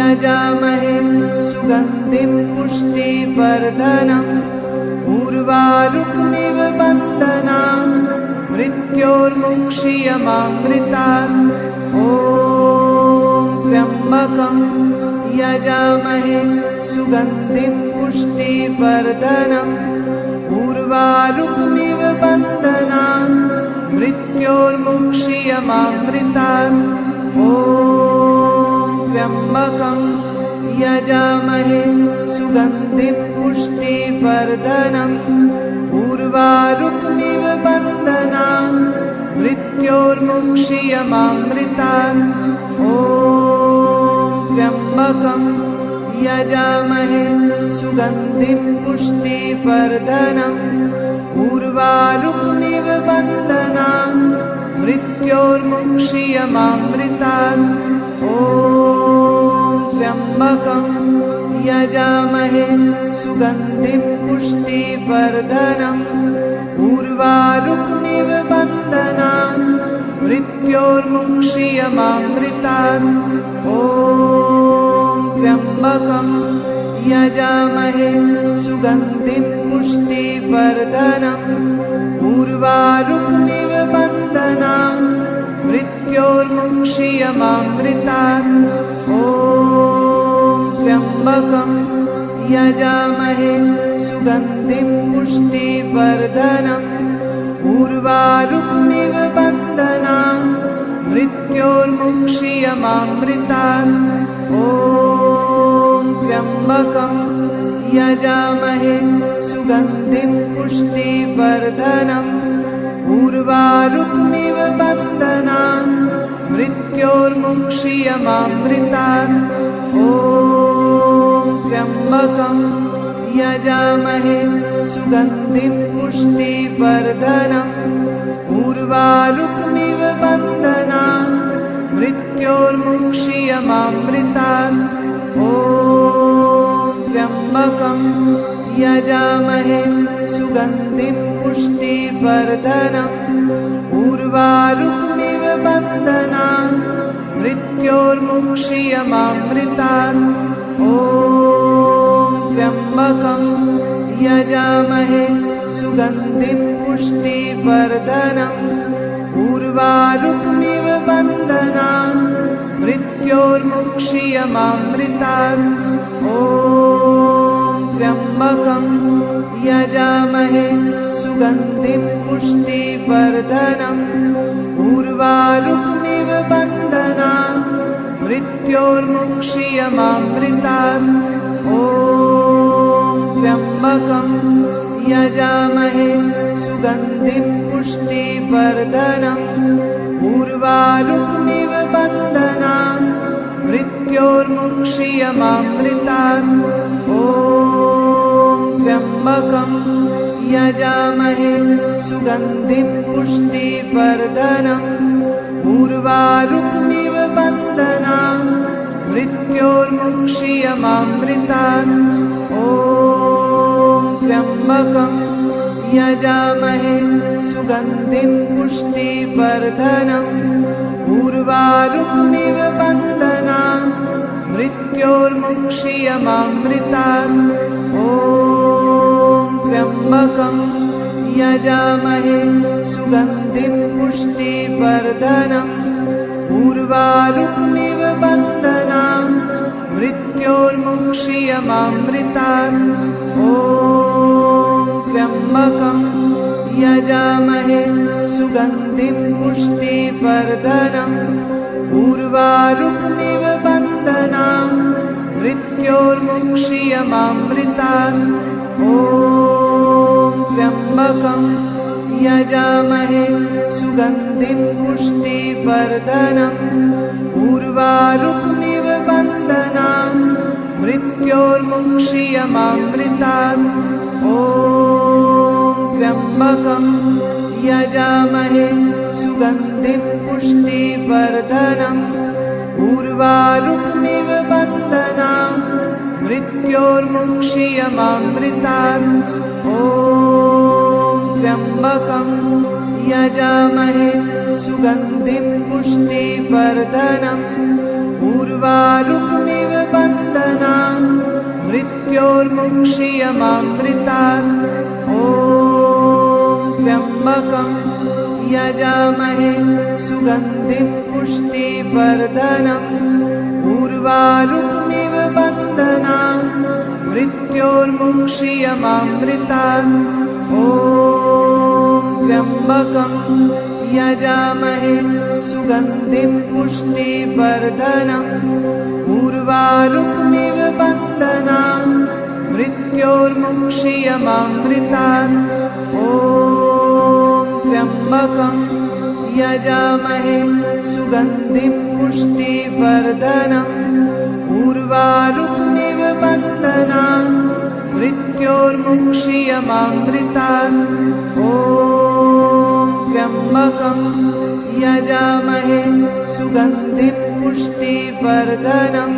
यजामहे सुगन्धिं पुष्टिवर्धनम् उर्वारुकमिव बन्धनान् मृत्योर्मुक्षीयमामृतात्। ॐ त्र्यम्बकं यजामहे सुगन्धिं पुष्टिवर्धनम् उर्वारुकमिव बन्धनान् मृत्योर्मुक्षीयमामृतात्। ॐ त्र्यम्बकं यजामहे सुगन्धिं पुष्टिवर्धनम् उर्वारुकमिव बन्धनान् मृत्योर्मुक्षीयमामृतात्। ॐ त्र्यम्बकं यजामहे सुगन्धिं पुष्टिवर्धनम् उर्वारुकमिव बन्धनान् मृत्योर्मुक्षीयमामृतात्। ॐ त्र्यम्बकं यजामहे सुगन्धिं पुष्टिवर्धनम् उर्वारुकमिव बन्धनान् मृत्योर्मुक्षीयमामृतात्। ॐ त्र्यम्बकं यजामहे सुगन्धिं पुष्टिवर्धनम् उर्वारुकमिव बन्धनान् मृत्योर्मुक्षीयमामृतात्। ॐ त्र्यम्बकं यजामहे सुगन्धिं पुष्टिवर्धनम् उर्वारुकमिव बन्धनान् मृत्योर्मुक्षीयमामृतात्। ॐ त्र्यम्बकं यजामहे सुगन्धिं पुष्टिवर्धनम् उर्वारुकमिव बन्धनान् मृत्योर्मुक्षीयमामृतात्। ॐ त्र्यम्बकं यजामहे सुगन्धिं पुष्टिवर्धनम् उर्वारुकमिव बन्धनान् मृत्योर्मुक्षीयमामृतात्। ॐ त्र्यम्बकं यजामहे सुगन्धिं पुष्टिवर्धनम् उर्वारुकमिव बन्धनान् मृत्योर्मुक्षीयमामृतात्। ॐ त्र्यम्बकं यजामहे सुगन्धिं पुष्टिवर्धनम् उर्वारुकमिव बन्धनान् मृत्योर्मुक्षीयमामृतात्। ॐ त्र्यम्बकं यजामहे सुगन्धिं पुष्टिवर्धनम् उर्वारुकमिव बन्धनान् मृत्योर्मुक्षीयमामृतात्। ॐ त्र्यम्बकं यजामहे सुगन्धिं पुष्टिवर्धनम् उर्वारुकमिव बन्धनान् मृत्योर्मुक्षीयमामृतात्। ॐ त्र्यम्बकं यजामहे सुगन्धिं पुष्टिवर्धनम् उर्वारुकमिव बन्धनान् मृत्योर्मुक्षीयमामृतात्। ॐ त्र्यम्बकं यजामहे सुगन्धिं पुष्टिवर्धनम् उर्वारुकमिव बन्धनान् मृत्योर्मुक्षीयमामृतात्। ॐ त्र्यम्बकं यजामहे सुगन्धिं पुष्टिवर्धनम् उर्वारुकमिव बन्धनान् मृत्योर्मुक्षीयमामृतात्। ॐ त्र्यम्बकं यजामहे सुगन्धिं पुष्टिवर्धनम् उर्वारुकमिव बन्धनान् मृत्योर्मुक्षीयमामृतात्। ॐ त्र्यम्बकं यजामहे सुगन्धिं पुष्टिवर्धनम् उर्वारुकमिव बन्धनान् मृत्योर्मुक्षीयमामृतात्। ॐ त्र्यम्बकं यजामहे सुगन्धिं पुष्टिवर्धनम् उर्वारुकमिव बन्धनान् मृत्योर्मुक्षीयमामृतात्। ॐ त्र्यम्बकं यजामहे सुगन्धिं पुष्टिवर्धनम् उर्वारुकमिव बन्धनान् मृत्योर्मुक्षीयमामृतात्। ॐ त्र्यम्बकं यजामहे सुगन्धिं पुष्टिवर्धनम्। उर्वारुकमिव बन्धनान् मृत्योर्मुक्षीयमामृतात्। ॐ त्र्यम्बकं यजामहे सुगन्धिं पुष्टिवर्धनम्। उर्वारुकमिव बन्धनान् मृत्योर्मुक्षीयमामृतात्। ॐ त्र्यम्बकं यजामहे सुगन्धिं पुष्टिवर्धनम्। उर्वारुकमिव बन्धनान् मृत्योर्मुक्षीयमामृतात्। ॐ त्र्यम्बकं यजामहे सुगन्धिं पुष्टिवर्धनम्।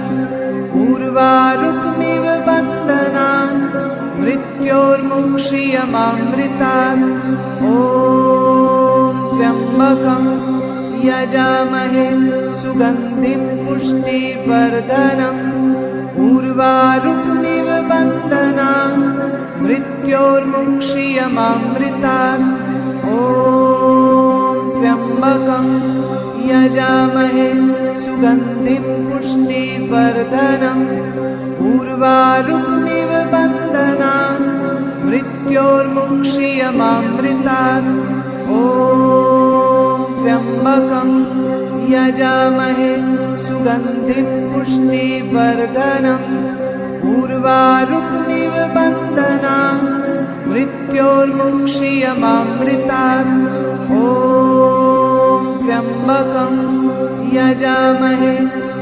उर्वारुकमिव बन्धनान् मृत्योर्मुक्षीयमामृतात्। ॐ त्र्यम्बकं यजामहे सुगन्धिं पुष्टिवर्धनम्। उर्वारुकमिव बन्धनान् मृत्योर्मुक्षीयमामृतात्। ॐ त्र्यम्बकं यजामहे सुगन्धिं पुष्टिवर्धनम्। उर्वारुकमिव बन्धनान् मृत्योर्मुक्षीयमामृतात्। ॐ त्र्यम्बकं यजामहे सुगन्धिं पुष्टिवर्धनम्। उर्वारुकमिव बन्धनान् मृत्योर्मुक्षीयमामृतात्। ॐ त्र्यम्बकं यजामहे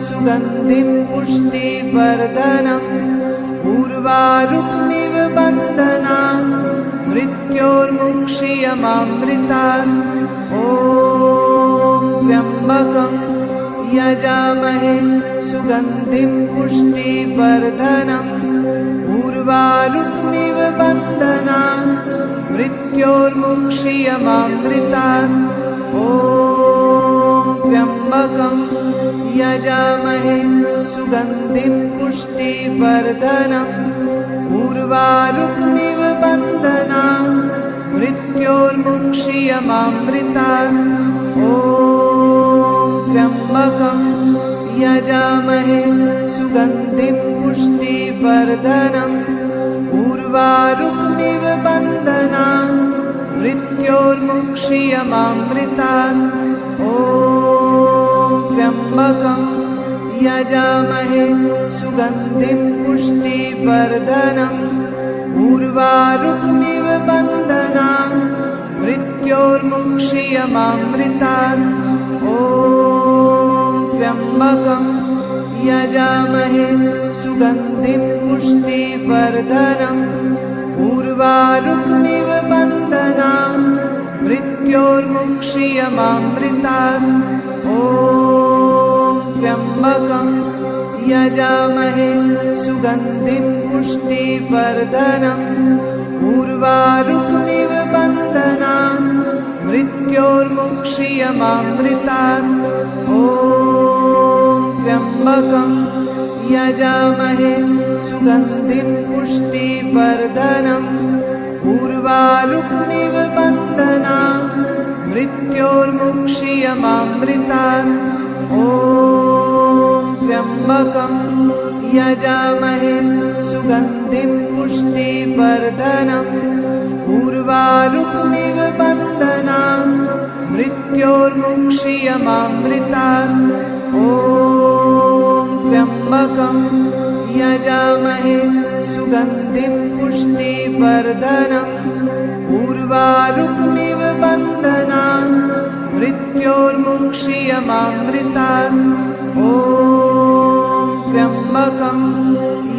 सुगन्धिं पुष्टिवर्धनम्। उर्वारुकमिव बन्धनान् मृत्योर्मुक्षीयमामृतात्। ॐ त्र्यम्बकं यजामहे सुगन्धिं पुष्टिवर्धनम्। उर्वारुकमिव बन्धनान् मृत्योर्मुक्षीयमामृतात्। ॐ त्र्यम्बकं यजामहे सुगन्धिं पुष्टिवर्धनम्। उर्वारुकमिव बन्धनान् मृत्योर्मुक्षीयमामृतात्। ॐ त्र्यम्बकं यजामहे सुगन्धिं पुष्टिवर्धनम्। उर्वारुकमिव बन्धनान् मृत्योर्मुक्षीयमामृतात्। ॐ त्र्यम्बकं यजामहे सुगन्धिं पुष्टिवर्धनम्। उर्वारुकमिव बन्धनान् मृत्योर्मुक्षीयमामृतात्। ॐ त्र्यम्बकं यजामहे सुगन्धिं पुष्टिवर्धनम्। उर्वारुकमिव बन्धनान् मृत्योर्मुक्षीयमामृतात्। ॐ त्र्यम्बकं यजामहे सुगन्धिं पुष्टिवर्धनम्। उर्वारुकमिव बन्धनान् मृत्योर्मुक्षीयमामृतात्। ॐ त्र्यम्बकं यजामहे सुगन्धिं पुष्टिवर्धनम्। उर्वारुकमिव बन्धनान् मृत्योर्मुक्षीयमामृतात्। ॐ त्र्यम्बकं यजामहे सुगन्धिं पुष्टिवर्धनम्। उर्वारुकमिव बन्धनान् मृत्योर्मुक्षीयमामृतात्। ॐ त्र्यम्बकं यजामहे सुगन्धिं पुष्टिवर्धनम्। उर्वारुकमिव बन्धनान् मृत्योर्मुक्षीयमामृतात्। ॐ त्र्यम्बकं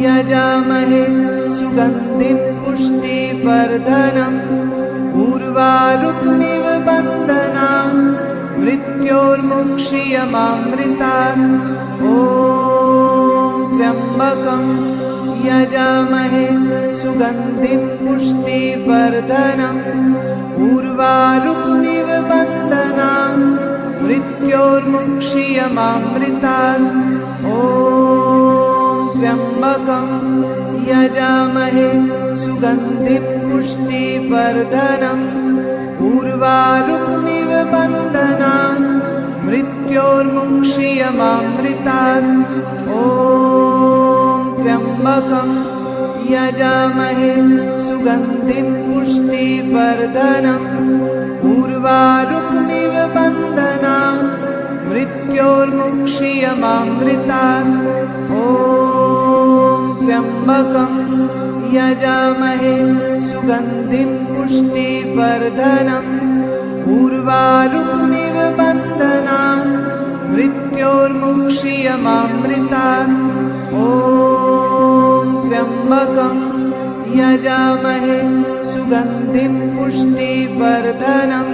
यजामहे सुगन्धिं पुष्टिवर्धनम्। उर्वारुकमिव बन्धनान् मृत्योर्मुक्षीयमामृतात्। ॐ त्र्यम्बकं यजामहे सुगन्धिं पुष्टिवर्धनम्। उर्वारुकमिव बन्धनान् मृत्योर्मुक्षीयमामृतात्। ॐ त्र्यम्बकं यजामहे सुगन्धिं पुष्टिवर्धनम् उर्वारुकमिव बन्धनान् मृत्योर्मुक्षीयमामृतात् ॐ त्र्यम्बकं यजामहे सुगन्धिं पुष्टिवर्धनम् उर्वारुकमिव बन्धनान् मृत्योर्मुक्षीयमामृतात् ॐ त्र्यम्बकं यजामहे सुगन्धिं पुष्टिवर्धनम् उर्वारुकमिव बन्धनान् मृत्योर्मुक्षीयमामृतात् ॐ त्र्यम्बकं यजामहे सुगन्धिं पुष्टिवर्धनम्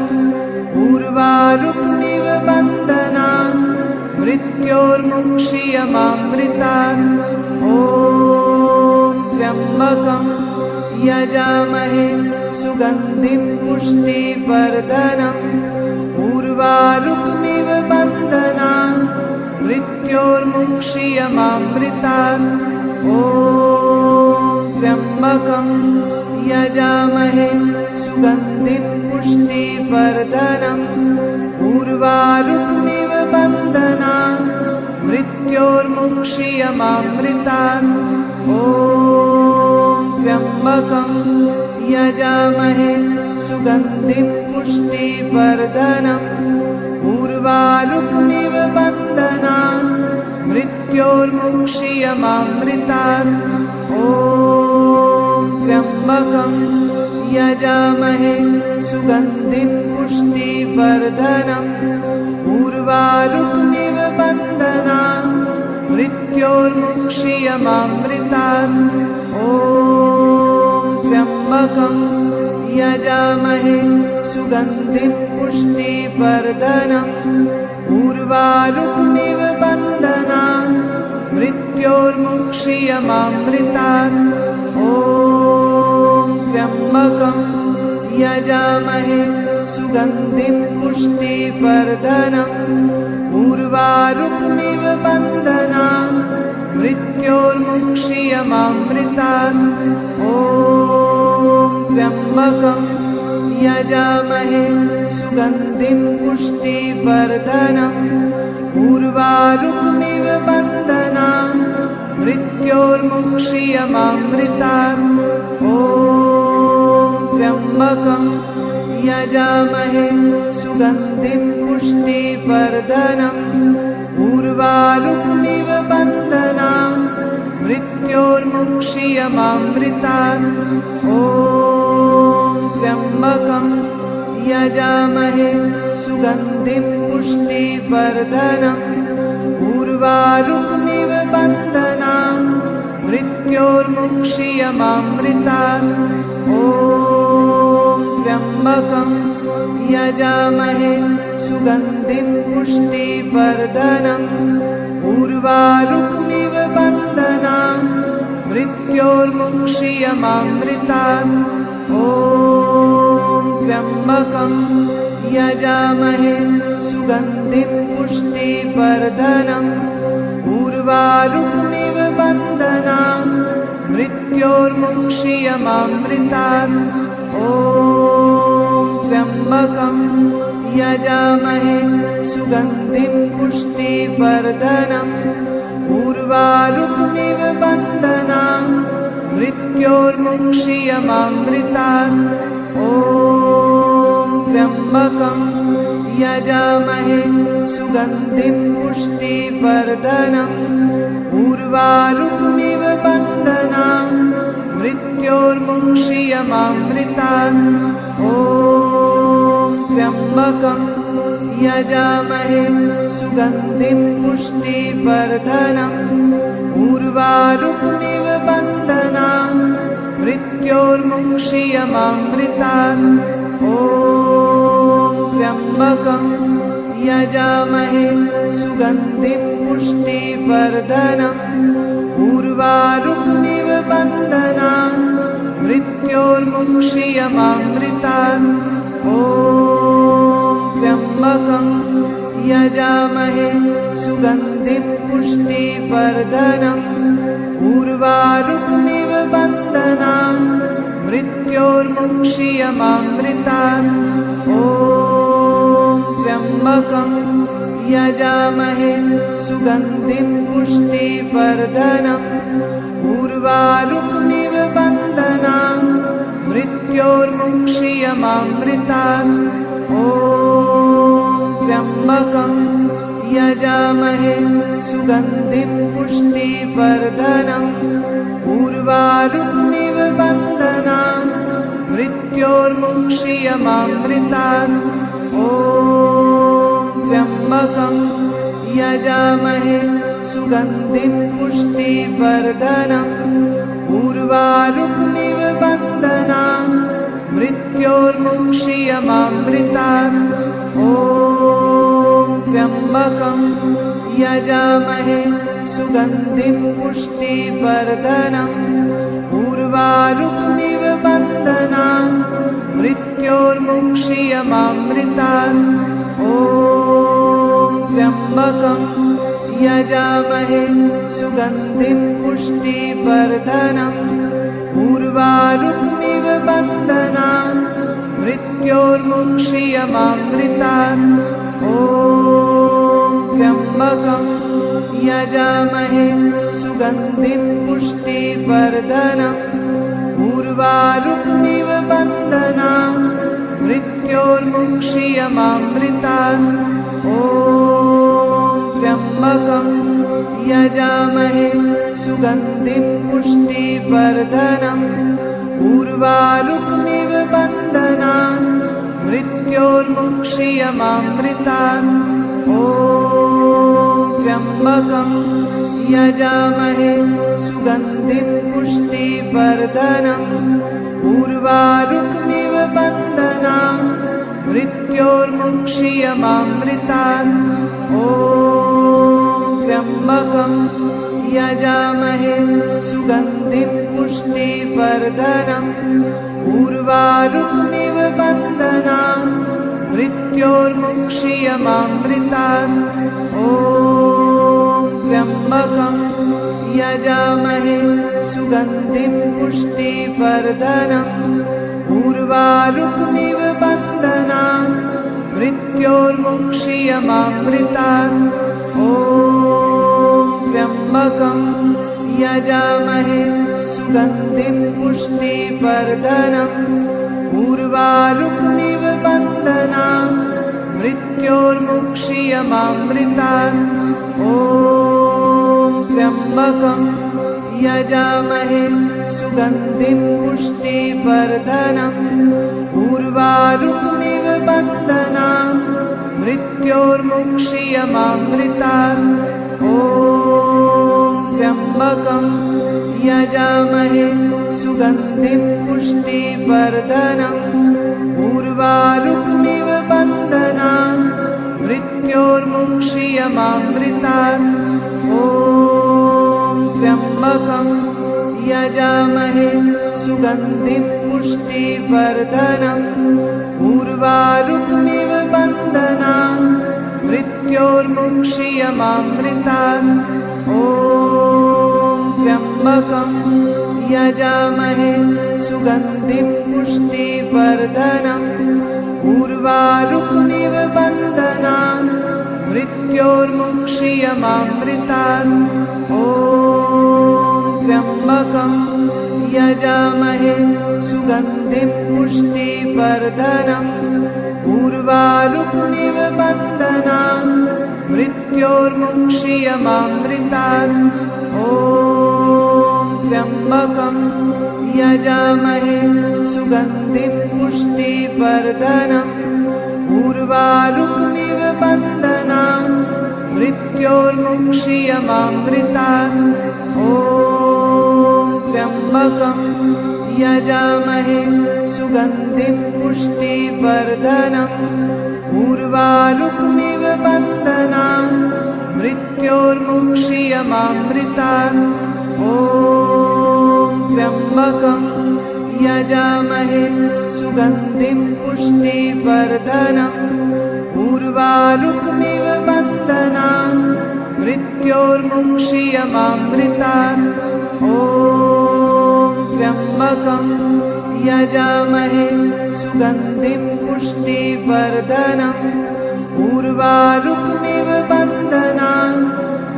उर्वारुकमिव बन्धनान् मृत्योर्मुक्षीयमामृतात् ॐ त्र्यम्बकं यजामहे सुगन्धिं पुष्टिवर्धनम् उर्वारुकमिव बन्धनान् मृत्योर्मुक्षीयमामृतात् ॐ त्र्यम्बकं यजामहे सुगन्धिं पुष्टिवर्धनम् उर्वारुकमिव बन्धनान् मृत्योर्मुक्षीयमामृतात् ॐ त्र्यम्बकं यजामहे सुगन्धिं पुष्टिवर्धनम् उर्वारुकमिव बन्धनान् मृत्योर्मुक्षीयमामृतात् ॐ त्र्यम्बकं यजामहे सुगन्धिं पुष्टिवर्धनम् उर्वारुकमिव बन्धनान् मृत्योर्मुक्षीयमामृतात् ॐ त्र्यम्बकं यजामहे सुगन्धिं पुष्टिवर्धनम् उर्वारुकमिव बन्धनान् मृत्योर्मुक्षीयमामृतात् ॐ त्र्यम्बकं यजामहे सुगन्धिं पुष्टिवर्धनम् उर्वारुकमिव बन्धनान् मृत्योर्मुक्षीयमामृतात् ॐ त्र्यम्बकं यजामहे सुगन्धिं पुष्टिवर्धनम् उर्वारुकमिव बन्धनान् मृत्योर्मुक्षीयमामृतात् ॐ त्र्यम्बकं यजामहे सुगन्धिं पुष्टिवर्धनम् उर्वारुकमिव बन्धनान् मृत्योर्मुक्षीयमामृतात् ॐ त्र्यम्बकं यजामहे सुगन्धिं पुष्टिवर्धनम् उर्वारुकमिव बन्धनान् मृत्योर्मुक्षीयमामृतात् ॐ त्र्यम्बकं यजामहे सुगन्धिं पुष्टिवर्धनम् उर्वारुकमिव बन्धनान् मृत्योर्मुक्षीयमामृतात् ॐ त्र्यम्बकं यजामहे सुगन्धिं पुष्टिवर्धनम् उर्वारुकमिव बन्धनान् मृत्योर्मुक्षीयमामृतात् ॐ त्र्यम्बकं यजामहे सुगन्धिं पुष्टिवर्धनम् उर्वारुकमिव बन्धनान् मृत्योर्मुक्षीयमामृतात् ॐ त्र्यम्बकं यजामहे सुगन्धिं पुष्टिवर्धनम् उर्वारुकमिव बन्धनान् मृत्योर्मुक्षीयमामृतात् ॐ त्र्यम्बकं यजामहे सुगन्धिं पुष्टिवर्धनम् उर्वारुकमिव बन्धनान् मृत्योर्मुक्षीयमामृतात् ॐ त्र्यम्बकं यजामहे सुगन्धिं पुष्टिवर्धनम् उर्वारुकमिव बन्धनान् मृत्योर्मुक्षीयमामृतात् ॐ त्र्यम्बकं यजामहे सुगन्धिं पुष्टिवर्धनम् उर्वारुकमिव बन्धनान् मृत्योर्मुक्षीयमामृतात्। ॐ त्र्यम्बकं यजामहे सुगन्धिं पुष्टिवर्धनम् उर्वारुकमिव बन्धनान् मृत्योर्मुक्षीयमामृतात्। ॐ त्र्यम्बकं यजामहे सुगन्धिं पुष्टिवर्धनम् उर्वारुकमिव बन्धनान् मृत्योर्मुक्षीयमामृतात्। ॐ त्र्यम्बकं यजामहे सुगन्धिं पुष्टिवर्धनम् उर्वारुकमिव बन्धनान् मृत्योर्मुक्षीयमामृतात्। ॐ त्र्यम्बकं यजामहे सुगन्धिं पुष्टिवर्धनम् उर्वारुकमिव बन्धनान् मृत्योर्मुक्षीयमामृतात्। ॐ त्र्यम्बकं यजामहे सुगन्धिं पुष्टिवर्धनम् उर्वारुकमिव बन्धनान् मृत्योर्मुक्षीयमामृतात्। ॐ त्र्यम्बकं यजामहे सुगन्धिं पुष्टिवर्धनम् उर्वारुकमिव बन्धनान् मृत्योर्मुक्षीयमामृतात्। ॐ त्र्यम्बकं यजामहे सुगन्धिं पुष्टिवर्धनम् उर्वारुकमिव बन्धनान् मृत्योर्मुक्षीयमामृतात्। ॐ त्र्यम्बकं यजामहे सुगन्धिं पुष्टिवर्धनम् उर्वारुकमिव बन्धनान् मृत्योर्मुक्षीयमामृतात्। ॐ त्र्यम्बकं यजामहे सुगन्धिं पुष्टिवर्धनम् उर्वारुकमिव बन्धनान् मृत्योर्मुक्षीयमामृतात्। ॐ त्र्यम्बकं यजामहे सुगन्धिं पुष्टिवर्धनम् उर्वारुकमिव बन्धनान् मृत्योर्मुक्षीयमामृतात्। ॐ त्र्यम्बकं यजामहे सुगन्धिं पुष्टिवर्धनम् उर्वारुकमिव बन्धनान् मृत्योर्मुक्षीयमामृतात्। ॐ त्र्यम्बकं यजामहे सुगन्धिं पुष्टिवर्धनम् उर्वारुकमिव बन्धनान् मृत्योर्मुक्षीयमामृतात्। ॐ त्र्यम्बकं यजामहे सुगन्धिं पुष्टिवर्धनम् उर्वारुकमिव बन्धनान् मृत्योर्मुक्षीयमामृतात्। ॐ त्र्यम्बकं यजामहे सुगन्धिं पुष्टिवर्धनम् उर्वारुकमिव बन्धनान् मृत्योर्मुक्षीयमामृतात्। ॐ त्र्यम्बकं यजामहे सुगन्धिं पुष्टिवर्धनम् उर्वारुकमिव बन्धनान् मृत्योर्मुक्षीयमामृतात्। ॐ त्र्यम्बकं यजामहे सुगन्धिं पुष्टिवर्धनम् उर्वारुकमिव बन्धनान् मृत्योर्मुक्षीयमामृतात्। ॐ त्र्यम्बकं यजामहे सुगन्धिं पुष्टिवर्धनम् उर्वारुकमिव बन्धनान् मृत्योर्मुक्षीयमामृतात्। ॐ त्र्यम्बकं यजामहे सुगन्धिं पुष्टिवर्धनम् उर्वारुकमिव बन्धनान् मृत्योर्मुक्षीयमामृतात्। ॐ त्र्यम्बकं यजामहे सुगन्धिं पुष्टिवर्धनम् उर्वारुकमिव बन्धनान् मृत्योर्मुक्षीयमामृतात्। ॐ त्र्यम्बकं यजामहे सुगन्धिं पुष्टिवर्धनम् उर्वारुकमिव बन्धनान्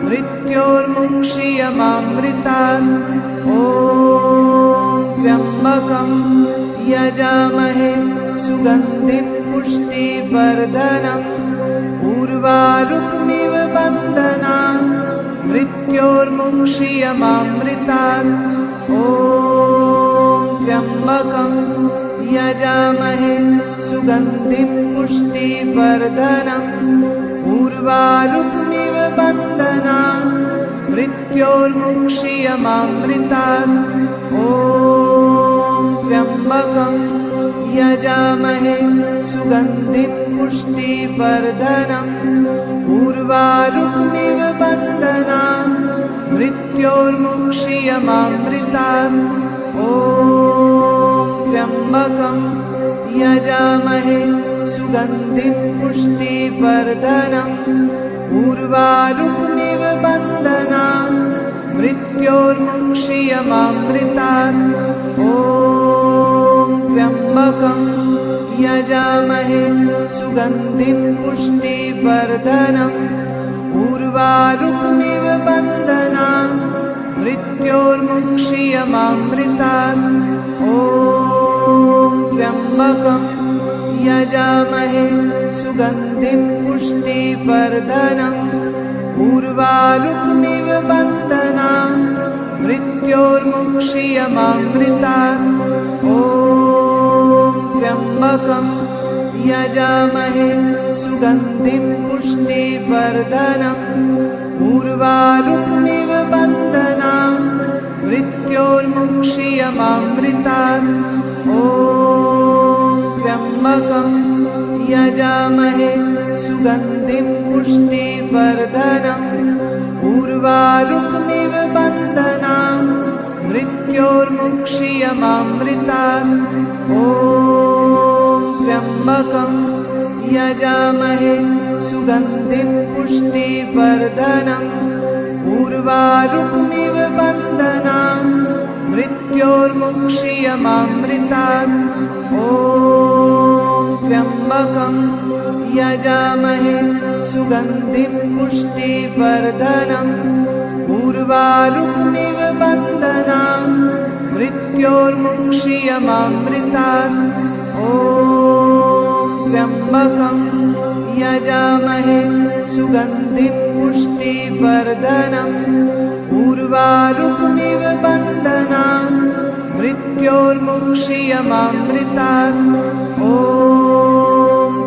मृत्योर्मुक्षीयमामृतात् ॐ त्र्यम्बकं यजामहे सुगन्धिं पुष्टिवर्धनम् उर्वारुकमिव बन्धनान् मृत्योर्मुक्षीयमामृतात् ॐ त्र्यम्बकं यजामहे सुगन्धिं पुष्टिवर्धनम् उर्वारुकमिव बन्धनान् मृत्योर्मुक्षीयमामृतात् ॐ त्र्यम्बकं यजामहे सुगन्धिं पुष्टिवर्धनम् उर्वारुकमिव बन्धनान् मृत्योर्मुक्षीयमामृतात् ॐ त्र्यम्बकं यजामहे सुगन्धिं पुष्टिवर्धनम् उर्वारुकमिव बन्धनान् मृत्योर्मुक्षीयमामृतात् ॐ त्र्यम्बकं यजामहे सुगन्धिं पुष्टिवर्धनम् उर्वारुकमिव बन्धनान् मृत्योर्मुक्षीयमामृतात् ॐ त्र्यम्बकं यजामहे सुगन्धिं पुष्टिवर्धनम् उर्वारुकमिव बन्धनान् मृत्योर्मुक्षीयमामृतात् ॐ त्र्यम्बकं यजामहे सुगन्धिं पुष्टिवर्धनम् उर्वारुकमिव बन्धनान् मृत्योर्मुक्षीयमामृतात् ॐ त्र्यम्बकं यजामहे सुगन्धिं पुष्टिवर्धनम् उर्वारुकमिव बन्धनान् मृत्योर्मुक्षीयमामृतात् ॐ त्र्यम्बकं यजामहे सुगन्धिं पुष्टिवर्धनम् उर्वारुकमिव बन्धनान् मृत्योर्मुक्षीयमामृतात् ॐ त्र्यम्बकं यजामहे सुगन्धिं पुष्टिवर्धनम् उर्वारुकमिव बन्धनान् मृत्योर्मुक्षीयमामृतात् ॐ त्र्यम्बकं यजामहे सुगन्धिं पुष्टिवर्धनम् उर्वारुकमिव बन्धनान् मृत्योर्मुक्षीयमामृतात् ॐ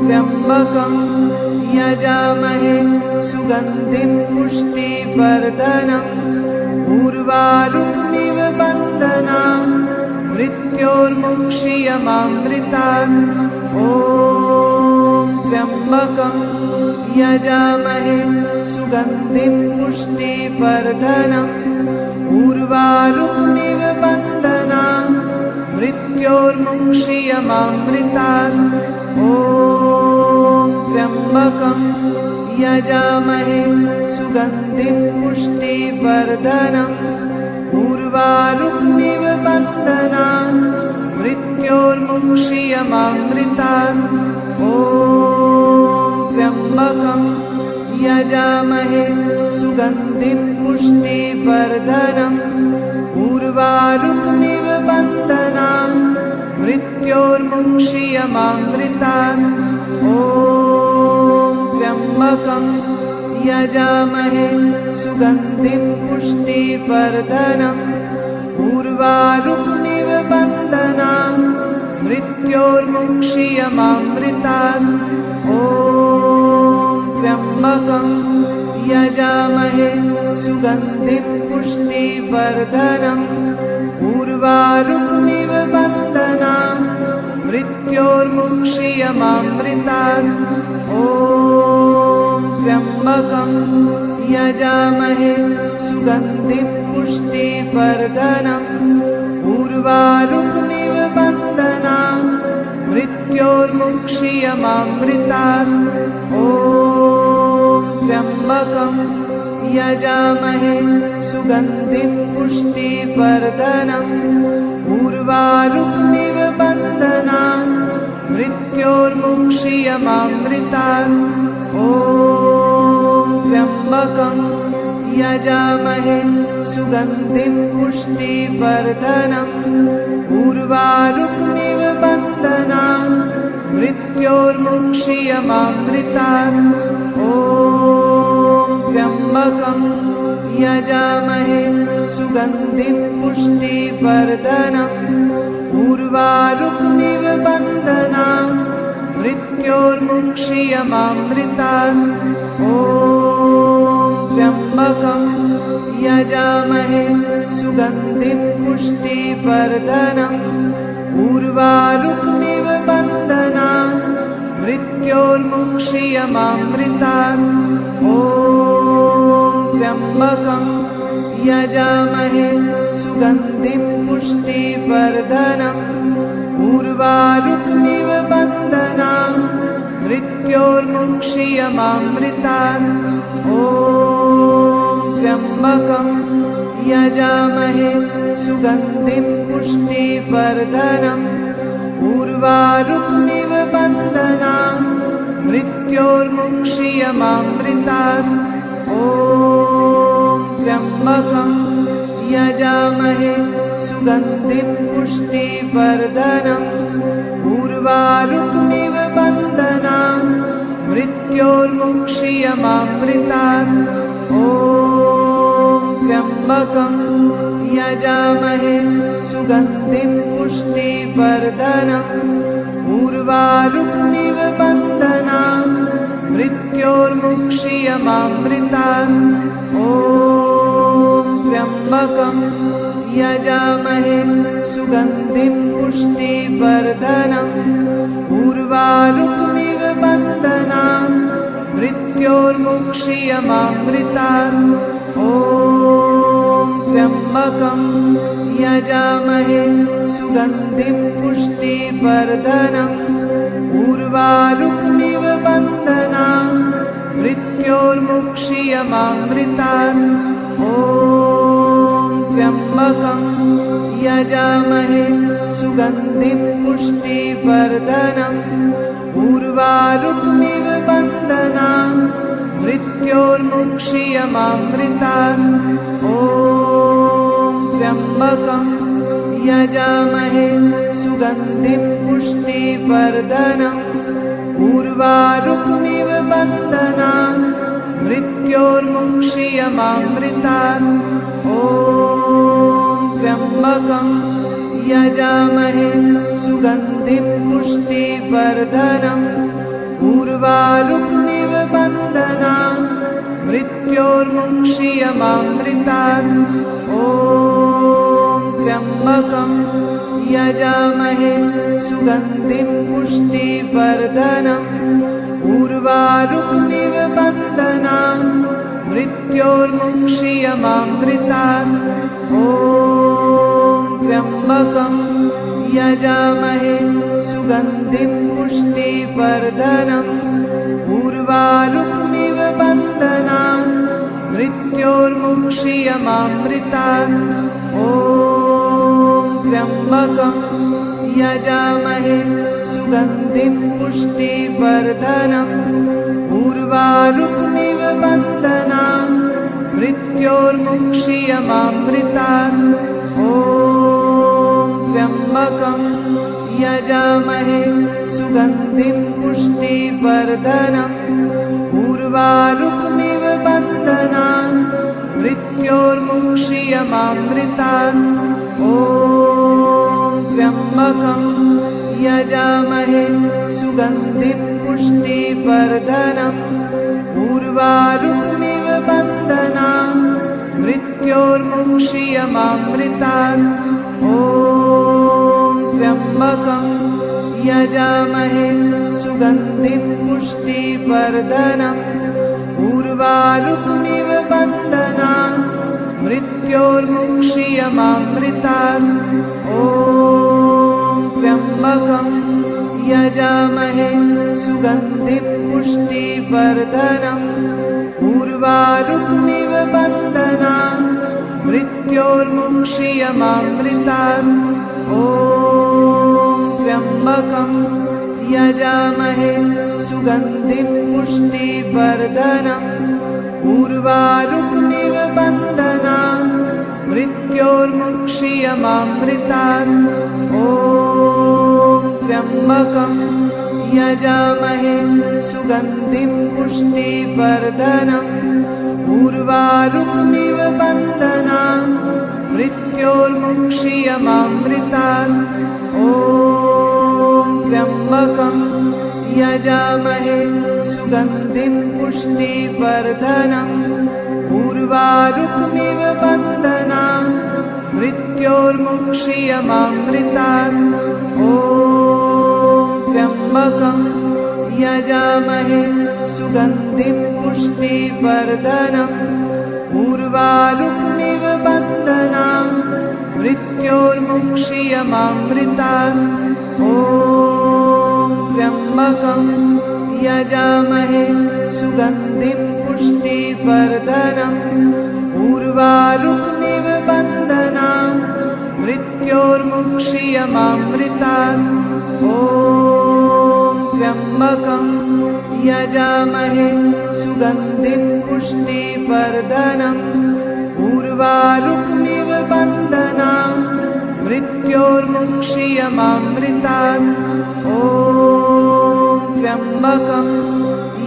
त्र्यम्बकं यजामहे सुगन्धिं पुष्टिवर्धनम् उर्वारुकमिव बन्धनान् मृत्योर्मुक्षीयमामृतात् ॐ त्र्यम्बकं यजामहे सुगन्धिं पुष्टिवर्धनम् उर्वारुकमिव बन्धनान् मृत्योर्मुक्षीयमामृतात् ॐ त्र्यम्बकं यजामहे सुगन्धिं पुष्टिवर्धनम् उर्वारुकमिव बन्धनान् मृत्योर्मुक्षीयमामृतात् ॐ त्र्यम्बकं यजामहे सुगन्धिं पुष्टिवर्धनम् उर्वारुकमिव बन्धनान् मृत्योर्मुक्षीयमामृतात् ॐ त्र्यम्बकं यजामहे सुगन्धिं पुष्टिवर्धनम् उर्वारुकमिव बन्धनान् मृत्योर्मुक्षीयमामृतात् ॐ त्र्यम्बकं यजामहे सुगन्धिं पुष्टिवर्धनम् उर्वारुकमिव बन्धनान् मृत्योर्मुक्षीयमामृतात् ॐ त्र्यम्बकं यजामहे सुगन्धिं पुष्टिवर्धनम् उर्वारुकमिव बन्धनान् मृत्योर्मुक्षीयमामृतात् ॐ त्र्यम्बकं यजामहे सुगन्धिं पुष्टिवर्धनम् उर्वारुकमिव बन्धनान् मृत्योर्मुक्षीयमामृतात् ॐ त्र्यम्बकं यजामहे सुगन्धिं पुष्टिवर्धनम् उर्वारुकमिव बन्धनान् मृत्योर्मुक्षीयमामृतात् ॐ त्र्यम्बकं यजामहे सुगन्धिं पुष्टिवर्धनम् उर्वारुकमिव बन्धनान् मृत्योर्मुक्षीयमामृतात् ॐ त्र्यम्बकं यजामहे सुगन्धिं पुष्टिवर्धनम् उर्वारुकमिव बन्धनान् मृत्योर्मुक्षीयमामृतात् ॐ त्र्यम्बकं यजामहे सुगन्धिं पुष्टिवर्धनम् उर्वारुकमिव बन्धनान् मृत्योर्मुक्षीयमामृतात् ॐ त्र्यम्बकं यजामहे सुगन्धिं पुष्टिवर्धनम् उर्वारुकमिव बन्धनान् मृत्योर्मुक्षीयमामृतात् ॐ त्र्यम्बकं यजामहे सुगन्धिं पुष्टिवर्धनम् उर्वारुकमिव बन्धनान् मृत्योर्मुक्षीयमामृतात् ॐ त्र्यम्बकं यजामहे सुगन्धिं पुष्टिवर्धनम् उर्वारुकमिव बन्धनान् मृत्योर्मुक्षीयमामृतात् ॐ त्र्यम्बकं यजामहे सुगन्धिं पुष्टिवर्धनम् उर्वारुकमिव बन्धनान् मृत्योर्मुक्षीयमामृतात् ॐ त्र्यम्बकं यजामहे सुगन्धिं पुष्टिवर्धनम् उर्वारुकमिव बन्धनान् मृत्योर्मुक्षीयमामृतात् ॐ त्र्यम्बकं यजामहे सुगन्धिं पुष्टिवर्धनम् उर्वारुकमिव बन्धनान् मृत्योर्मुक्षीयमामृतात् ॐ त्र्यम्बकं यजामहे सुगन्धिं पुष्टिवर्धनम् उर्वारुकमिव बन्धनान् मृत्योर्मुक्षीयमामृतात् ॐ त्र्यम्बकं यजामहे सुगन्धिं पुष्टिवर्धनम् उर्वारुकमिव बन्धनान् मृत्योर्मुक्षीयमामृतात् ॐ त्र्यम्बकं यजामहे सुगन्धिं पुष्टिवर्धनम् उर्वारुकमिव बन्धनान् मृत्योर्मुक्षीयमामृतात् ॐ त्र्यम्बकं यजामहे सुगन्धिं पुष्टिवर्धनम् उर्वारुकमिव बन्धनान् मृत्योर्मुक्षीयमामृतात् ॐ त्र्यम्बकं यजामहे सुगन्धिं पुष्टिवर्धनम् उर्वारुकमिव बन्धनान् मृत्योर्मुक्षीयमामृतात् ॐ त्र्यम्बकं यजामहे सुगन्धिं पुष्टिवर्धनम् उर्वारुकमिव बन्धनान् मृत्योर्मुक्षीयमामृतात् ॐ त्र्यम्बकं यजामहे सुगन्धिं पुष्टिवर्धनम् उर्वारुकमिव बन्धनान् मृत्योर्मुक्षीयमामृतात् ॐ त्र्यम्बकं यजामहे सुगन्धिं पुष्टिवर्धनम् उर्वारुकमिव बन्धनान् मृत्योर्मुक्षीयमामृतात् ॐ त्र्यम्बकं यजामहे सुगन्धिं पुष्टिवर्धनम् उर्वारुकमिव मृत्योर्मुक्षीयमामृतात्। ॐ त्र्यम्बकं यजामहे सुगन्धिं पुष्टिवर्धनम्। उर्वारुकमिव बन्धनान् मृत्योर्मुक्षीयमामृतात्। ॐ त्र्यम्बकं यजामहे सुगन्धिं पुष्टिवर्धनम्। उर्वारुकमिव बन्धनान् मृत्योर्मुक्षीयमामृतात्। ॐ त्र्यम्बकं यजामहे सुगन्धिं पुष्टिवर्धनम्। उर्वारुकमिव बन्धनान् मृत्योर्मुक्षीयमामृतात्। ॐ त्र्यम्बकं यजामहे सुगन्धिं पुष्टिवर्धनम्। उर्वारुकमिव बन्धनान् मृत्योर्मुक्षीयमामृतात्। ॐ त्र्यम्बकं यजामहे सुगन्धिं पुष्टिवर्धनम्। उर्वारुकमिव बन्धनान् मृत्योर्मुक्षीयमामृतात्। ॐ त्र्यम्बकं यजामहे सुगन्धिं पुष्टिवर्धनम्। उर्वारुकमिव बन्धनान् मृत्योर्मुक्षीयमामृतात्। ॐ त्र्यम्बकं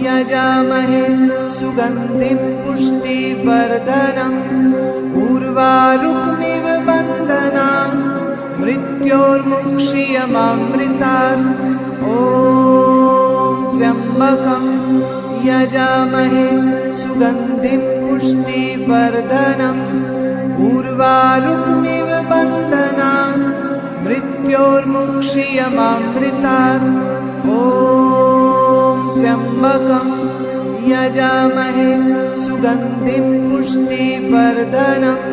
यजामहे सुगन्धिं पुष्टिवर्धनम्। उर्वारुकमिव बन्धनान् मृत्योर्मुक्षीयमामृतात्। ॐ त्र्यम्बकं यजामहे सुगन्धिं पुष्टिवर्धनम्। उर्वारुकमिव बन्धनान् मृत्योर्मुक्षीयमामृतात्। ॐ त्र्यम्बकं यजामहे सुगन्धिं पुष्टिवर्धनम्।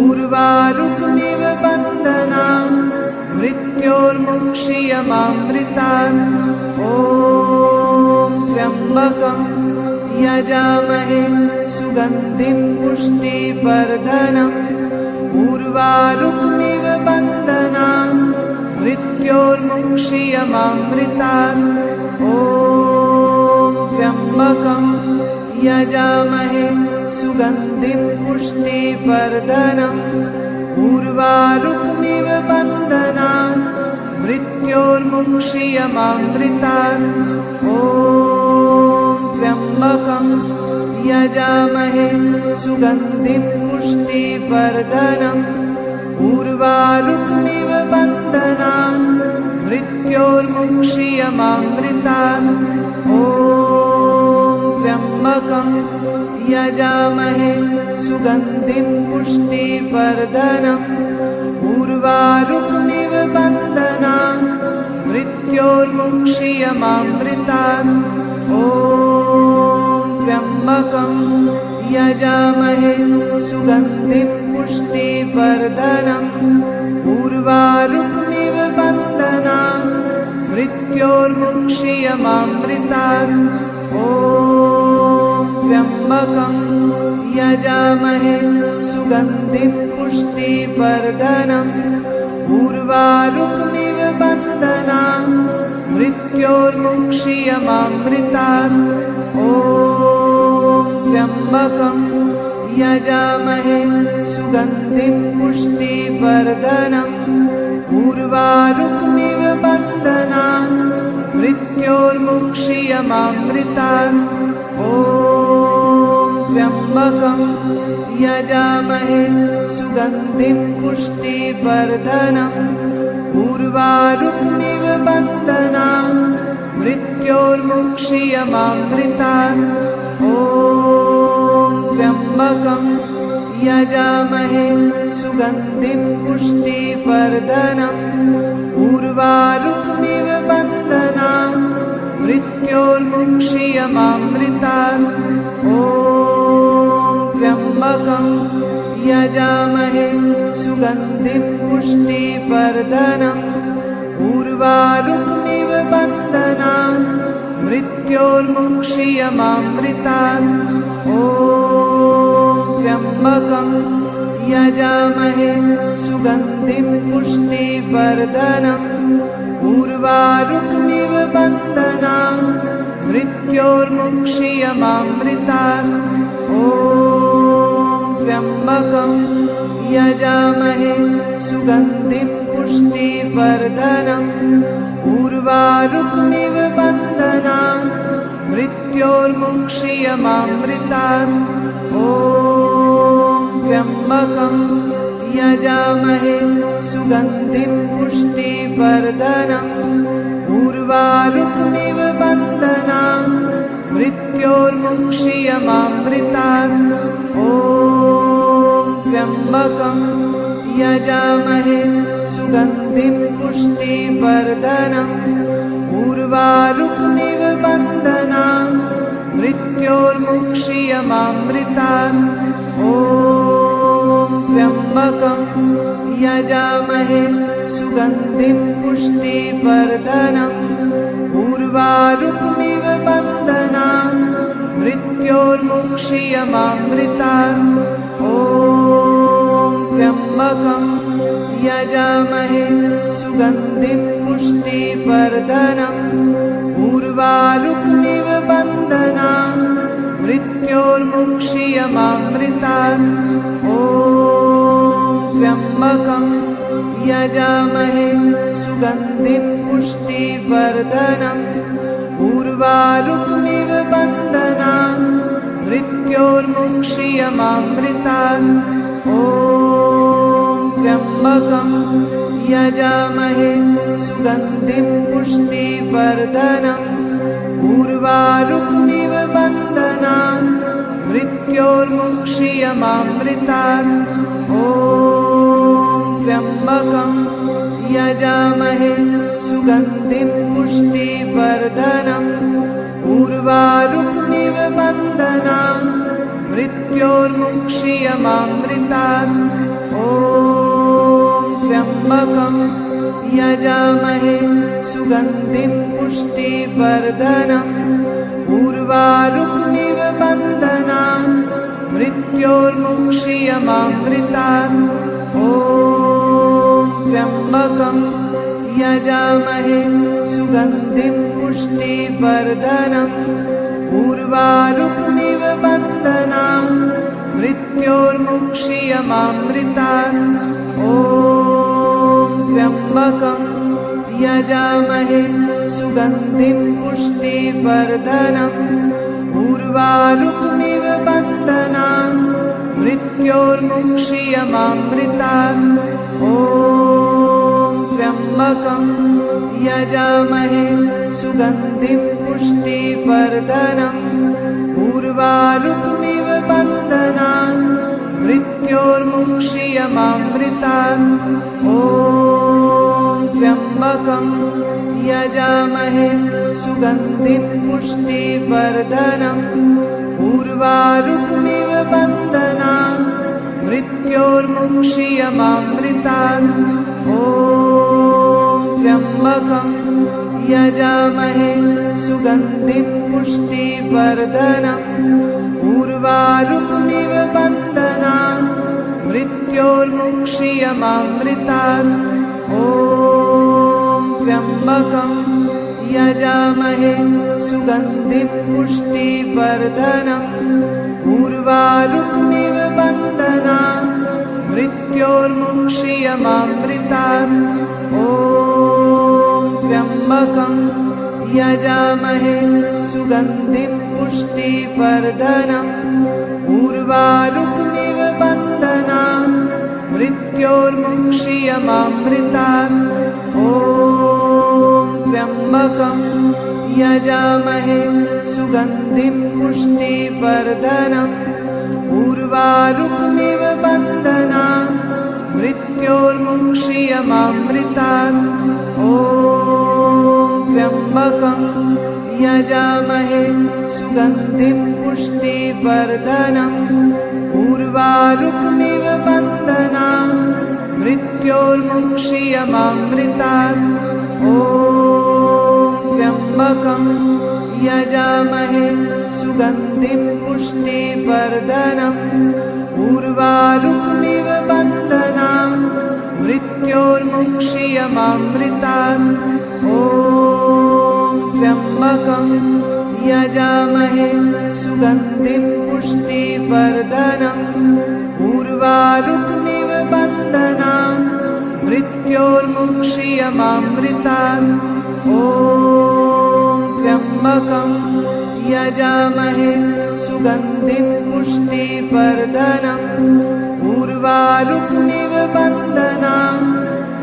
उर्वारुकमिव बन्धनान् मृत्योर्मुक्षीयमामृतात्। ॐ त्र्यम्बकं यजामहे सुगन्धिं पुष्टिवर्धनम्। उर्वारुकमिव बन्धनान् मृत्योर्मुक्षीयमामृतात्। ॐ त्र्यम्बकं यजामहे सुगन्धिं पुष्टिवर्धनम्। उर्वारुकमिव बन्धनान् मृत्योर्मुक्षीयमामृतात्। ॐ त्र्यम्बकं यजामहे सुगन्धिं पुष्टिवर्धनम्। उर्वारुकमिव बन्धनान् मृत्योर्मुक्षीयमामृतात्। ॐ त्र्यम्बकं यजामहे सुगन्धिं पुष्टिवर्धनम्। उर्वारुकमिव बन्धनान् मृत्योर्मुक्षीयमामृतात्। ॐ त्र्यम्बकं यजामहे सुगन्धिं पुष्टिवर्धनम्। उर्वारुकमिव बन्धनान् मृत्योर्मुक्षीयमामृतात्। ॐ त्र्यम्बकं यजामहे सुगन्धिं पुष्टिवर्धनम्। उर्वारुकमिव बन्धनान् मृत्योर्मुक्षीयमामृतात्। ॐ त्र्यम्बकं यजामहे सुगन्धिं पुष्टिवर्धनम्। उर्वारुकमिव बन्धनान् मृत्योर्मुक्षीयमामृतात्। ॐ त्र्यम्बकं यजामहे सुगन्धिं पुष्टिवर्धनम्। उर्वारुकमिव बन्धनान् मृत्योर्मुक्षीयमामृतात्। ॐ त्र्यम्बकं यजामहे सुगन्धिं पुष्टिवर्धनम्। उर्वारुकमिव बन्धनान् मृत्योर्मुक्षीयमामृतात्। ॐ त्र्यम्बकं यजामहे सुगन्धिं पुष्टिवर्धनम्। उर्वारुकमिव बन्धनान् मृत्योर्मुक्षीयमामृतात्। ॐ त्र्यम्बकं यजामहे सुगन्धिं पुष्टिवर्धनम् उर्वारुकमिव बन्धनान् मृत्योर्मुक्षीयमामृतात् ॐ त्र्यम्बकं यजामहे सुगन्धिं पुष्टिवर्धनम् उर्वारुकमिव बन्धनान् मृत्योर्मुक्षीयमामृतात् ॐ त्र्यम्बकं यजामहे सुगन्धिं पुष्टिवर्धनम् उर्वारुकमिव बन्धनान् मृत्योर्मुक्षीयमामृतात् ॐ त्र्यम्बकं यजामहे सुगन्धिं पुष्टिवर्धनम् उर्वारुकमिव बन्धनान् मृत्योर्मुक्षीयमामृतात् ॐ त्र्यम्बकं यजामहे सुगन्धिं पुष्टिवर्धनम् उर्वारुकमिव बन्धनान् मृत्योर्मुक्षीयमामृतात् ॐ त्र्यम्बकं यजामहे सुगन्धिं पुष्टिवर्धनम् उर्वारुकमिव बन्धनान् मृत्योर्मुक्षीयमामृतात् ॐ त्र्यम्बकं यजामहे सुगन्धिं पुष्टिवर्धनम् उर्वारुकमिव बन्धनान् मृत्योर्मुक्षीयमामृतात् ॐ त्र्यम्बकं यजामहे सुगन्धिं पुष्टिवर्धनम् उर्वारुकमिव बन्धनान् मृत्योर्मुक्षीयमामृतात् ॐ त्र्यम्बकं यजामहे सुगन्धिं पुष्टिवर्धनम् उर्वारुकमिव बन्धनान् मृत्योर्मुक्षीयमामृतात् ॐ त्र्यम्बकं यजामहे सुगन्धिं पुष्टिवर्धनम् उर्वारुकमिव बन्धनान् मृत्योर्मुक्षीयमामृतात् ॐ त्र्यम्बकं यजामहे सुगन्धिं पुष्टिवर्धनम् उर्वारुकमिव बन्धनान् मृत्योर्मुक्षीयमामृतात् ॐ त्र्यम्बकं यजामहे सुगन्धिं पुष्टिवर्धनम् उर्वारुकमिव बन्धनान् मृत्योर्मुक्षीयमामृतात् ॐ त्र्यम्बकं यजामहे सुगन्धिं पुष्टिवर्धनम् उर्वारुकमिव बन्धनान् मृत्योर्मुक्षीयमामृतात् ॐ त्र्यम्बकं यजामहे सुगन्धिं पुष्टिवर्धनम् उर्वारुकमिव बन्धनान् मृत्योर्मुक्षीयमामृतात् ॐ त्र्यम्बकं यजामहे सुगन्धिं पुष्टिवर्धनम् उर्वारुकमिव बन्धनान् मृत्योर्मुक्षीयमामृतात् ॐ त्र्यम्बकं यजामहे सुगन्धिं पुष्टिवर्धनम् उर्वारुकमिव बन्धनान् मृत्योर्मुक्षीयमामृतात् ॐ त्र्यम्बकं यजामहे सुगन्धिं पुष्टिवर्धनम् उर्वारुकमिव बन्धनान् मृत्योर्मुक्षीयमामृतात् ॐ त्र्यम्बकं यजामहे सुगन्धिं पुष्टिवर्धनम् उर्वारुकमिव बन्धनान् मृत्योर्मुक्षीयमामृतात् ॐ त्र्यम्बकं यजामहे सुगन्धिं पुष्टिवर्धनम् उर्वारुकमिव बन्धनान् मृत्योर्मुक्षीयमामृतात् ॐ त्र्यम्बकं यजामहे सुगन्धिं पुष्टिवर्धनम् उर्वारुकमिव बन्धनान् मृत्योर्मुक्षीयमामृतात्। ॐ त्र्यम्बकं यजामहे सुगन्धिं पुष्टिवर्धनम् उर्वारुकमिव बन्धनान् मृत्योर्मुक्षीयमामृतात्। ॐ त्र्यम्बकं यजामहे सुगन्धिं पुष्टिवर्धनम् उर्वारुकमिव बन्धनान्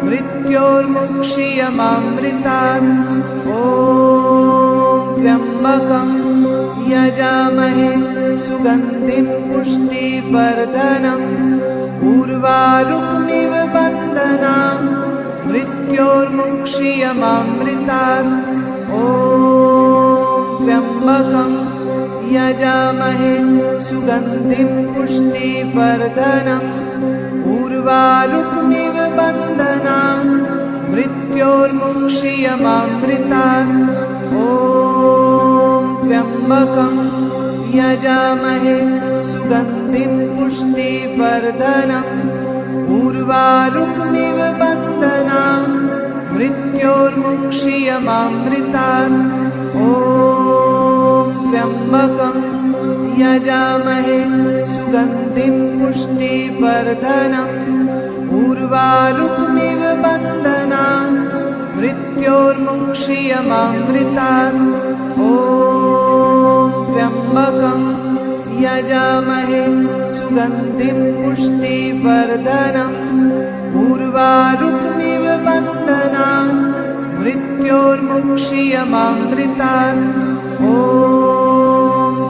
मृत्योर्मुक्षीयमामृतात्। ॐ त्र्यम्बकं यजामहे सुगन्धिं पुष्टिवर्धनम् उर्वारुकमिव बन्धनान् मृत्योर्मुक्षीयमामृतात्। ॐ त्र्यम्बकं यजामहे सुगन्धिं पुष्टिवर्धनम् उर्वारुकमिव बन्धनान् मृत्योर्मुक्षीयमामृतात्। ॐ त्र्यम्बकं यजामहे सुगन्धिं पुष्टिवर्धनम् उर्वारुकमिव बन्धनान् मृत्योर्मुक्षीयमामृतात्। ॐ त्र्यम्बकं यजामहे सुगन्धिं पुष्टिवर्धनम् उर्वारुकमिव बन्धनान् मृत्योर्मुक्षीयमामृतात्। ॐ त्र्यम्बकं यजामहे सुगन्धिं पुष्टिवर्धनम् उर्वारुकमिव बन्धनान् मृत्योर्मुक्षीयमामृतात्। ॐ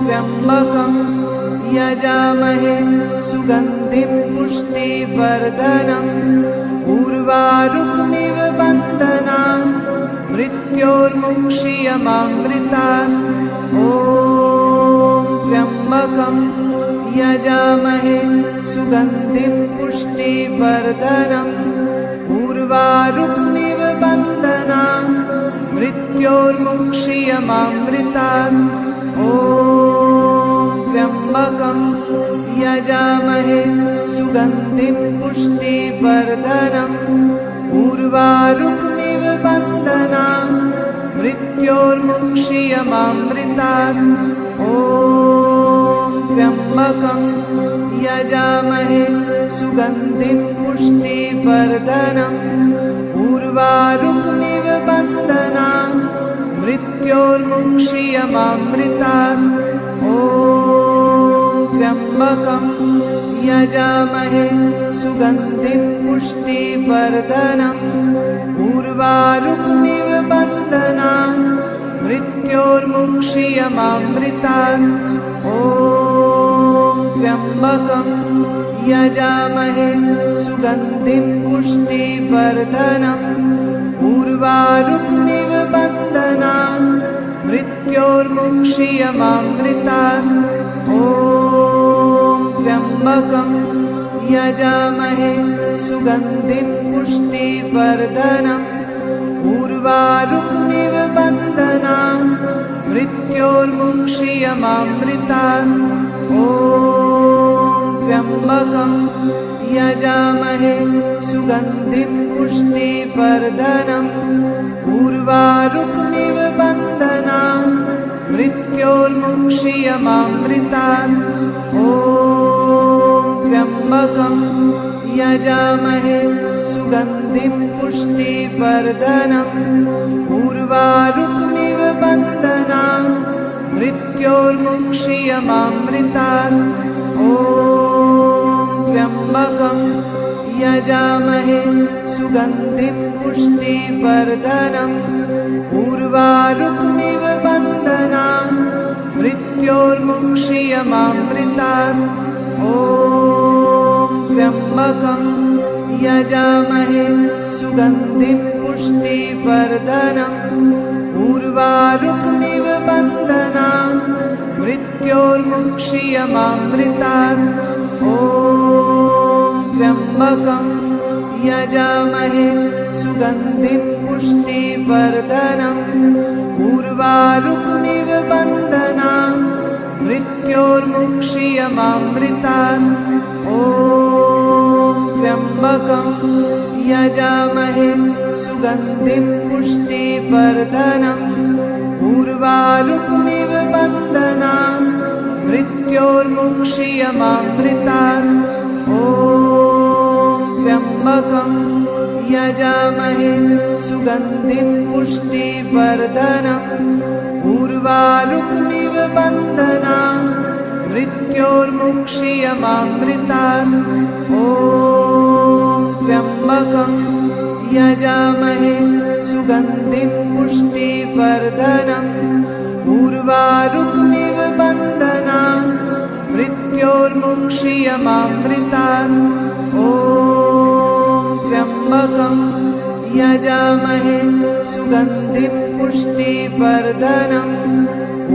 त्र्यम्बकं यजामहे सुगन्धिं पुष्टिवर्धनम् उर्वारुकमिव बन्धनान् मृत्योर्मुक्षीयमामृतात्। ॐ त्र्यम्बकं यजामहे सुगन्धिं पुष्टिवर्धनम् उर्वारुकमिव बन्धनान् मृत्योर्मुक्षीयमामृतात्। ॐ त्र्यम्बकं यजामहे सुगन्धिं पुष्टिवर्धनम् उर्वारुकमिव बन्धनान् मृत्योर्मुक्षीयमामृतात्। ॐ त्र्यम्बकं यजामहे सुगन्धिं पुष्टिवर्धनम् उर्वारुकमिव बन्धनान् मृत्योर्मुक्षीयमामृतात्। ॐ त्र्यम्बकं यजामहे सुगन्धिं पुष्टिवर्धनम् उर्वारुकमिव बन्धनान् मृत्योर्मुक्षीयमामृतात्। ॐ त्र्यम्बकं यजामहे सुगन्धिं पुष्टिवर्धनम् उर्वारुकमिव बन्धनान् मृत्योर्मुक्षीयमामृतात्। ॐ त्र्यम्बकं यजामहे सुगन्धिं पुष्टिवर्धनम् उर्वारुकमिव बन्धनान् मृत्योर्मुक्षीयमामृतात्। ॐ त्र्यम्बकं यजामहे सुगन्धिं पुष्टिवर्धनम् उर्वारुकमिव बन्धनान् मृत्योर्मुक्षीयमामृतात्। ॐ त्र्यम्बकं यजामहे सुगन्धिं पुष्टिवर्धनम् उर्वारुकमिव बन्धनान् मृत्योर्मुक्षीयमामृतात्। ॐ त्र्यम्बकं यजामहे सुगन्धिं पुष्टिवर्धनम् उर्वारुकमिव बन्धनान् मृत्योर्मुक्षीयमामृतात्। ॐ त्र्यम्बकं यजामहे सुगन्धिं पुष्टिवर्धनम् उर्वारुकमिव बन्धनान् मृत्योर्मुक्षीयमामृतात्। ॐ त्र्यम्बकं यजामहे सुगन्धिं पुष्टिवर्धनम् उर्वारुकमिव बन्धनान् मृत्योर्मुक्षीयमामृतात्। ॐ त्र्यम्बकं यजामहे सुगन्धिं पुष्टिवर्धनम् उर्वारुकमिव बन्धनान् मृत्योर्मुक्षीयमामृतात् ॐ त्र्यम्बकं यजामहे सुगन्धिं पुष्टिवर्धनम् उर्वारुकमिव बन्धनान् मृत्योर्मुक्षीयमामृतात् ॐ त्र्यम्बकं यजामहे सुगन्धिं पुष्टिवर्धनम् उर्वारुकमिव बन्धनान् मृत्योर्मुक्षीयमामृतात् ॐ त्र्यम्बकं यजामहे सुगन्धिं पुष्टिवर्धनम्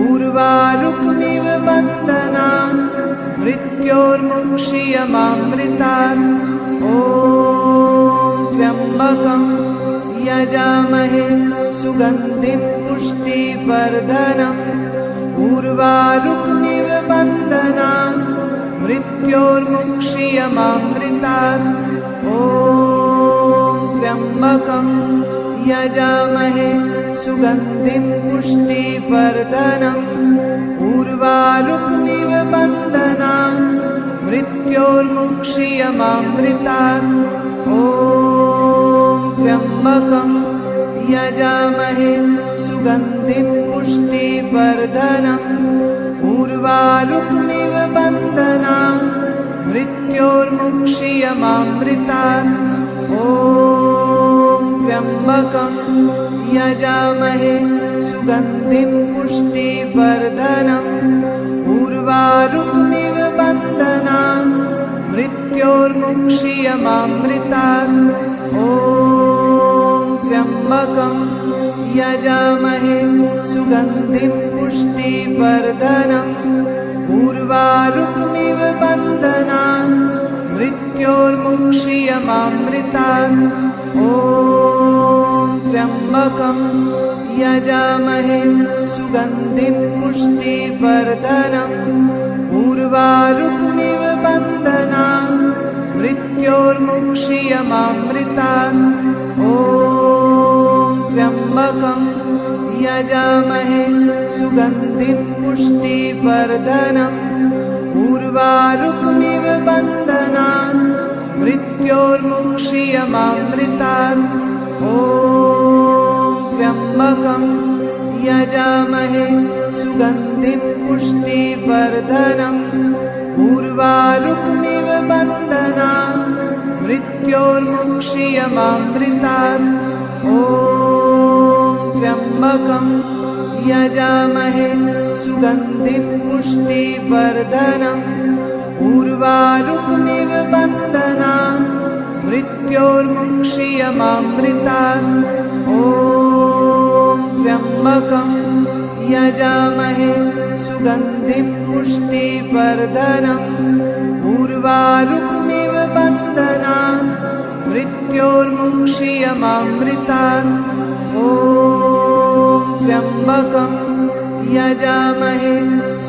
उर्वारुकमिव बन्धनान् मृत्योर्मुक्षीयमामृतात् ॐ त्र्यम्बकं यजामहे सुगन्धिं पुष्टिवर्धनम् उर्वारुकमिव बन्धनान् मृत्योर्मुक्षीयमामृतात् ॐ त्र्यम्बकं यजामहे सुगन्धिं पुष्टिवर्धनम् उर्वारुकमिव बन्धनान् मृत्योर्मुक्षीयमामृतात् ॐ त्र्यम्बकं यजामहे सुगन्धिं पुष्टिवर्धनम् उर्वारुकमिव बन्धनान् मृत्योर्मुक्षीयमामृतात् ॐ त्र्यम्बकं यजामहे सुगन्धिं पुष्टिवर्धनम् उर्वारुकमिव बन्धनान् मृत्योर्मुक्षीयमामृतात् ॐ त्र्यम्बकं यजामहे सुगन्धिं पुष्टिवर्धनम् उर्वारुकमिव बन्धनान् मृत्योर्मुक्षीयमामृतात् ॐ त्र्यम्बकं यजामहे सुगन्धिं पुष्टिवर्धनम् उर्वारुकमिव बन्धनान् मृत्योर्मुक्षीयमामृतात् ॐ त्र्यम्बकं यजामहे सुगन्धिं पुष्टिवर्धनम् उर्वारुकमिव बन्धनान् मृत्योर्मुक्षीयमामृतात् ॐ त्र्यम्बकं यजामहे सुगन्धिं पुष्टिवर्धनम् उर्वारुकमिव बन्धनान् मृत्योर्मुक्षीयमामृतात् ॐ त्र्यम्बकं यजामहे सुगन्धिं पुष्टिवर्धनम् उर्वारुकमिव बन्धनान् मृत्योर्मुक्षीयमामृतात् ॐ त्र्यम्बकं यजामहे सुगन्धिं पुष्टिवर्धनम् उर्वारुकमिव बन्धनान् मृत्योर्मुक्षीयमामृतात् ॐ त्र्यम्बकं यजामहे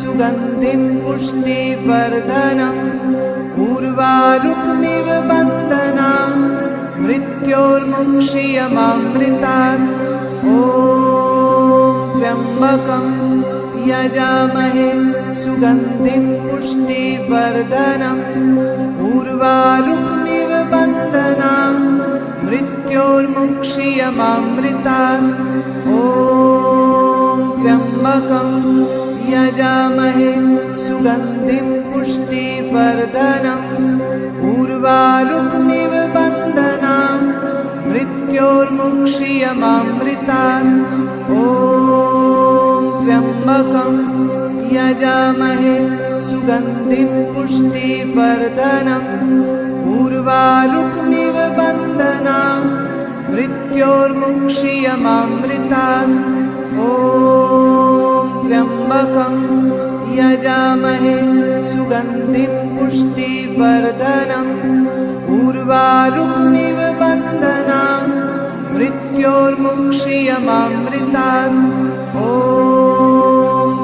सुगन्धिं पुष्टिवर्धनम् उर्वारुकमिव बन्धनान् मृत्योर्मुक्षीयमामृतात् ॐ त्र्यम्बकं यजामहे सुगन्धिं पुष्टिवर्धनम् उर्वारुकमिव बन्धनान् मृत्योर्मुक्षीयमामृतात् ॐ त्र्यम्बकं यजामहे सुगन्धिं पुष्टिवर्धनम् उर्वारुकमिव बन्धनान् मृत्योर्मुक्षीयमामृतात् ॐ त्र्यम्बकं यजामहे सुगन्धिं पुष्टिवर्धनम् उर्वारुकमिव बन्धनान् मृत्योर्मुक्षीयमामृतात् ॐ त्र्यम्बकं यजामहे सुगन्धिं पुष्टिवर्धनम् उर्वारुकमिव बन्धनान् मृत्योर्मुक्षीयमामृतात् ॐ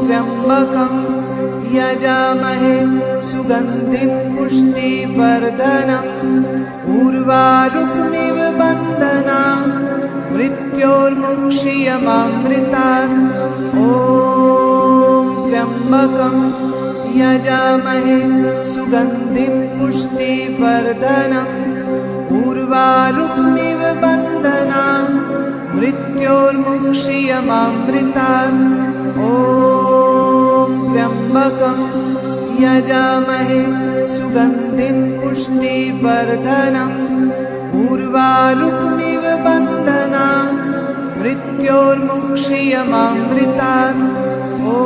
त्र्यम्बकं यजामहे सुगन्धिं पुष्टिवर्धनम् उर्वारुकमिव बन्धनान् मृत्योर्मुक्षीयमामृतात् ॐ त्र्यम्बकं यजामहे सुगन्धिं पुष्टिवर्धनम् उर्वारुकमिव बन्धनान् मृत्योर्मुक्षीयमामृतात् ॐ त्र्यम्बकं यजामहे सुगन्धिं पुष्टिवर्धनम् उर्वारुकमिव बन्धनान् मृत्योर्मुक्षीयमामृतात् ॐ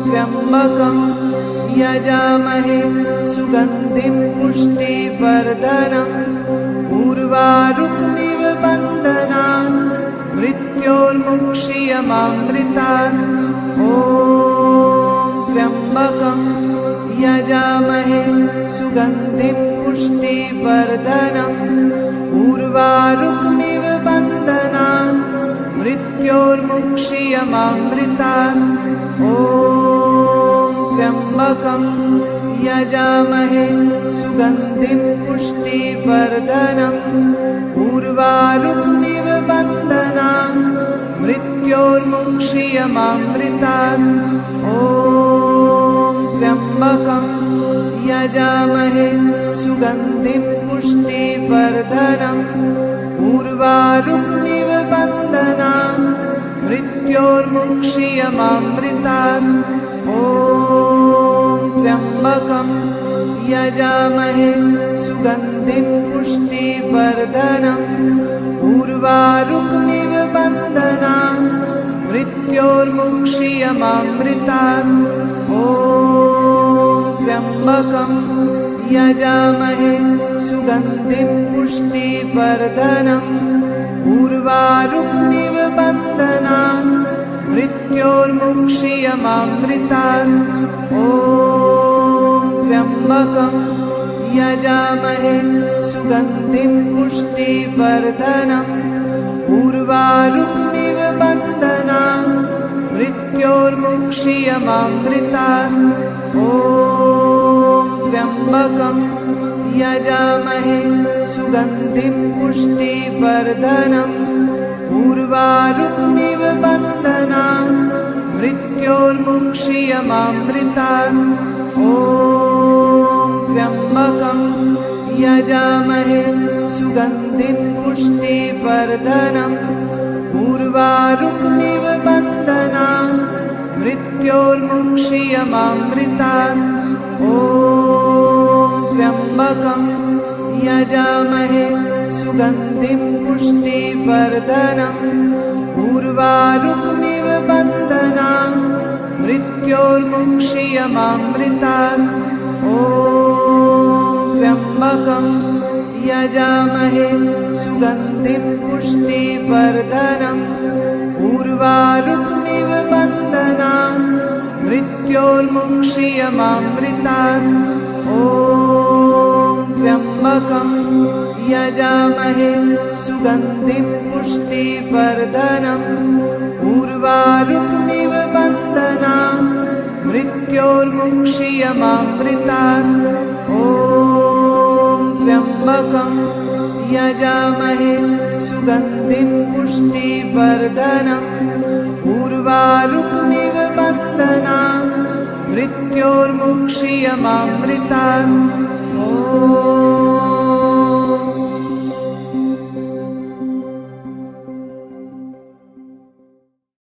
त्र्यम्बकं यजामहे सुगन्धिं पुष्टिवर्धनम् उर्वारुकमिव बन्धनान् मृत्योर्मुक्षीयमामृतात् ॐ त्र्यम्बकं यजामहे सुगन्धिं पुष्टिवर्धनम् उर्वारुकमिव बन्धनान् मृत्योर्मुक्षीयमामृतात् ॐ त्र्यम्बकं यजामहे सुगन्धिं पुष्टिवर्धनम् उर्वारुकमिव बन्धनान् मृत्योर्मुक्षीयमामृतात् ॐ त्र्यम्बकं यजामहे सुगन्धिं पुष्टिवर्धनम् उर्वारुकमिव बन्धनान् मृत्योर्मुक्षीयमामृतात् ॐ त्र्यम्बकं यजामहे सुगन्धिं पुष्टिवर्धनम् उर्वारुकमिव बन्धनान् मृत्योर्मुक्षीयमामृतात् ॐ त्र्यम्बकं यजामहे सुगन्धिं पुष्टिवर्धनम् उर्वारुकमिव बन्धनान् मृत्योर्मुक्षीयमामृतात् ॐ त्र्यम्बकं यजामहे सुगन्धिं पुष्टिवर्धनम् उर्वारुकमिव बन्धनान् मृत्योर्मुक्षीयमामृतात् ॐ त्र्यम्बकं यजामहे सुगन्धिं पुष्टिवर्धनम् उर्वारुकमिव बन्धनान् मृत्योर्मुक्षीयमामृतात् ॐ त्र्यम्बकं यजामहे सुगन्धिं पुष्टिवर्धनम् उर्वारुकमिव बन्धनान् मृत्योर्मुक्षीयमामृतात् ॐ त्र्यम्बकं यजामहे सुगन्धिं पुष्टिवर्धनम् उर्वारुकमिव बन्धनान् मृत्योर्मुक्षीयमामृतात् ॐ त्र्यम्बकं यजामहे सुगन्धिं पुष्टिवर्धनम् उर्वारुकमिव बन्धनान् मृत्योर्मुक्षीयमामृतात् ॐ त्र्यम्बकं यजामहे सुगन्धिं पुष्टिवर्धनम् उर्वारुकमिव बन्धनान् मृत्योर्मुक्षीयमामृतात् ॐ त्र्यम्बकं यजामहे सुगन्धिं पुष्टिवर्धनम् उर्वारुकमिव बन्धनान् मृत्योर्मुक्षीयमामृतात् ॐ